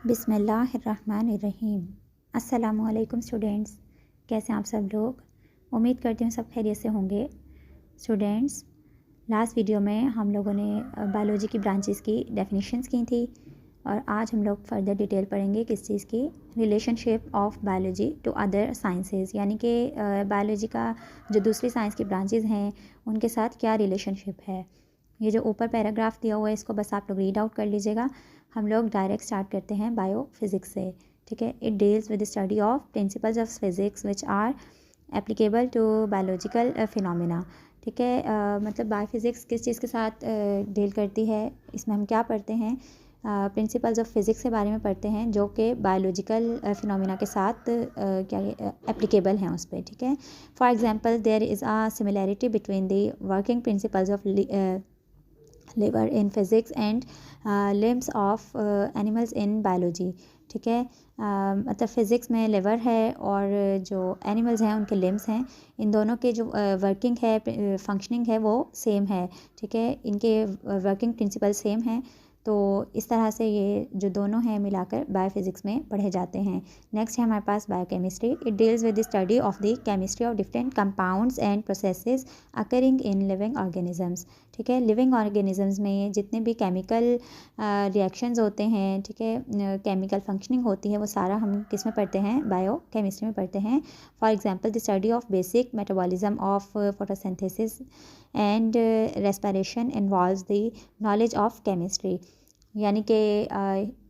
बिस्मिल्लाहिर्रहमानिर्रहीम। अस्सलामुअलैकुम स्टूडेंट्स, कैसे हैं आप सब लोग। उम्मीद करती हूँ सब खैरियत से होंगे। स्टूडेंट्स, लास्ट वीडियो में हम लोगों ने बायोलॉजी की ब्रांचेस की डेफिनेशंस की थी और आज हम लोग फर्दर डिटेल पढ़ेंगे किस चीज़ की, relationship of biology to other sciences, यानी कि बायोलॉजी का जो दूसरी साइंस की ब्रांचेस हैं उनके साथ क्या रिलेशनशिप है। ये जो ऊपर पैराग्राफ दिया हुआ है इसको बस आप लोग रीड आउट कर लीजिएगा। हम लोग डायरेक्ट स्टार्ट करते हैं बायो फिज़िक्स से, ठीक है। It deals with the study of principles of physics which are applicable to biological phenomena, ठीक है। मतलब बायो फिज़िक्स किस चीज़ के साथ डील करती है, इसमें हम क्या पढ़ते हैं, प्रिंसिपल्स ऑफ फिज़िक्स के बारे में पढ़ते हैं जो कि बायोलॉजिकल फिनोमेना के साथ क्या एप्लीकेबल हैं उस पर, ठीक है। For example there is a similarity between the working principles of lever in physics and limbs of animals in biology, ठीक है। मतलब फ़िज़िक्स में लिवर है और जो एनिमल्स हैं उनके लिम्स हैं, इन दोनों के जो वर्किंग है, फंक्शनिंग है, वो सेम है, ठीक है। इनके वर्किंग प्रिंसिपल सेम हैं, तो इस तरह से ये जो दोनों हैं मिलाकर बायोफिज़िक्स में पढ़े जाते हैं। नेक्स्ट है हमारे पास biochemistry. It deals with the study of the chemistry of different compounds and processes occurring in living organisms, ठीक है। लिविंग ऑर्गेनिजम्स में जितने भी केमिकल रिएक्शंस होते हैं, ठीक है, केमिकल फंक्शनिंग होती है, वो सारा हम किस में पढ़ते हैं, बायो केमिस्ट्री में पढ़ते हैं। For example the study of basic metabolism of photosynthesis and respiration involves the knowledge of chemistry, यानी कि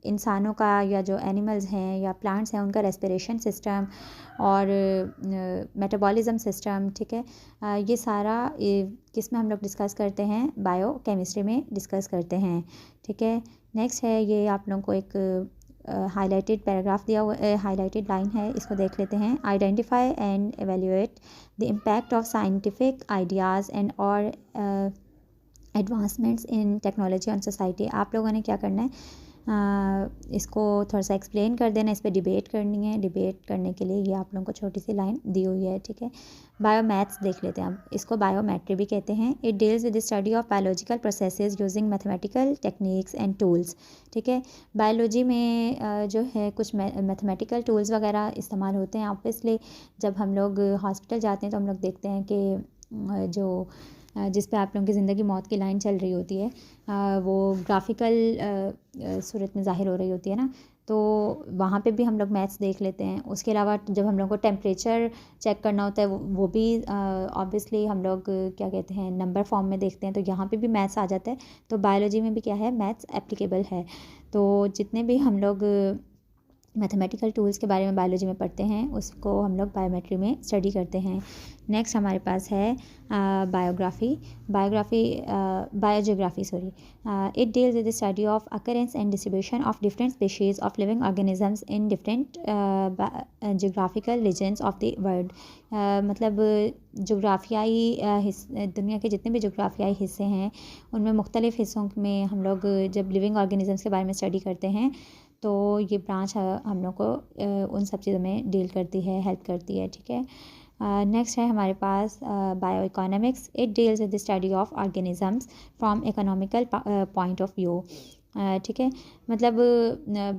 इंसानों का या जो एनिमल्स हैं या प्लांट्स हैं उनका रेस्पिरेशन सिस्टम और मेटाबॉलिज्म सिस्टम, ठीक है, ये सारा किस में हम लोग डिस्कस करते हैं, बायो केमिस्ट्री में डिस्कस करते हैं, ठीक है। नेक्स्ट है ये आप लोगों को एक हाईलाइटेड पैराग्राफ दिया हुआ, हाईलाइटेड लाइन है, इसको देख लेते हैं। Identify and evaluate the impact of scientific ideas and और advancements in technology on society. आप लोगों ने क्या करना है, इसको थोड़ा सा एक्सप्लेन कर देना, इस पर डिबेट करनी है। डिबेट करने के लिए ये आप लोगों को छोटी सी लाइन दी हुई है, ठीक है। बायोमैथ्स देख लेते हैं, अब इसको बायोमेट्री भी कहते हैं। It deals with the study of biological processes using mathematical techniques and tools, ठीक है। बायोलॉजी में जो है कुछ मैथमेटिकल टूल्स वगैरह इस्तेमाल होते हैं। ऑब्वियसली जब हम लोग हॉस्पिटल जाते हैं तो हम लोग देखते हैं कि जो जिस पे आप लोगों की ज़िंदगी मौत की लाइन चल रही होती है, वो ग्राफिकल सूरत में ज़ाहिर हो रही होती है ना, तो वहाँ पे भी हम लोग मैथ्स देख लेते हैं। उसके अलावा जब हम लोग को टेम्परेचर चेक करना होता है वो भी ऑब्वियसली हम लोग क्या कहते हैं, नंबर फॉर्म में देखते हैं, तो यहाँ पे भी मैथ्स आ जाता है। तो बायोलॉजी में भी क्या है, मैथ्स एप्लीकेबल है। तो जितने भी हम लोग मैथमेटिकल टूल्स के बारे में बायोलॉजी में पढ़ते हैं उसको हम लोग बायोमेट्री में स्टडी करते हैं। नेक्स्ट हमारे पास है biogeography sorry. It deals with the study of occurrence and distribution of different species of living organisms in different geographical regions of the world. मतलब जोग्राफियाई दुनिया के जितने भी जोग्राफियाई हिस्से हैं उनमें मुख्तलिफ़ हिस्सों में हम लोग जब लिविंग ऑर्गेनिजम्स के बारे में स्टडी करते हैं तो ये ब्रांच हम लोग को उन सब चीज़ों में डील करती है, हेल्प करती है, ठीक है। नेक्स्ट है हमारे पास bioeconomics. It deals with the study of organisms from economical point of view, ठीक है। मतलब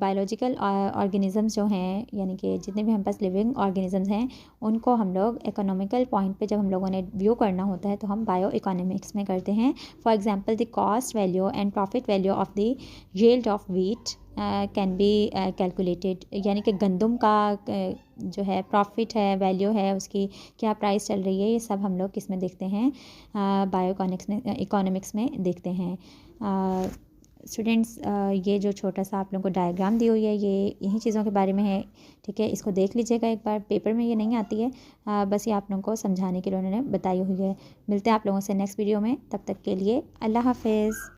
बायोलॉजिकल ऑर्गेनिजम्स जो हैं, यानी कि जितने भी हम पास लिविंग ऑर्गेनिजम्स हैं उनको हम लोग इकोनॉमिकल पॉइंट पे जब हम लोगों ने व्यू करना होता है तो हम बायो इकोनॉमिक्स में करते हैं। For example the cost value and profit value of the yield of wheat can be calculated, यानी कि गंदम का जो है प्रॉफिट है, वैल्यू है, उसकी क्या प्राइस चल रही है, ये सब हम लोग किस में देखते हैं, बायो इकोनॉमिक्स में देखते हैं। स्टूडेंट्स, ये जो छोटा सा आप लोगों को डायग्राम दी हुई है ये इन्हीं चीज़ों के बारे में है, ठीक है। इसको देख लीजिएगा एक बार, पेपर में ये नहीं आती है, बस ये आप लोगों को समझाने के लिए उन्होंने बताई हुई है। मिलते हैं आप लोगों से नेक्स्ट वीडियो में, तब तक के लिए अल्लाह हाफिज़।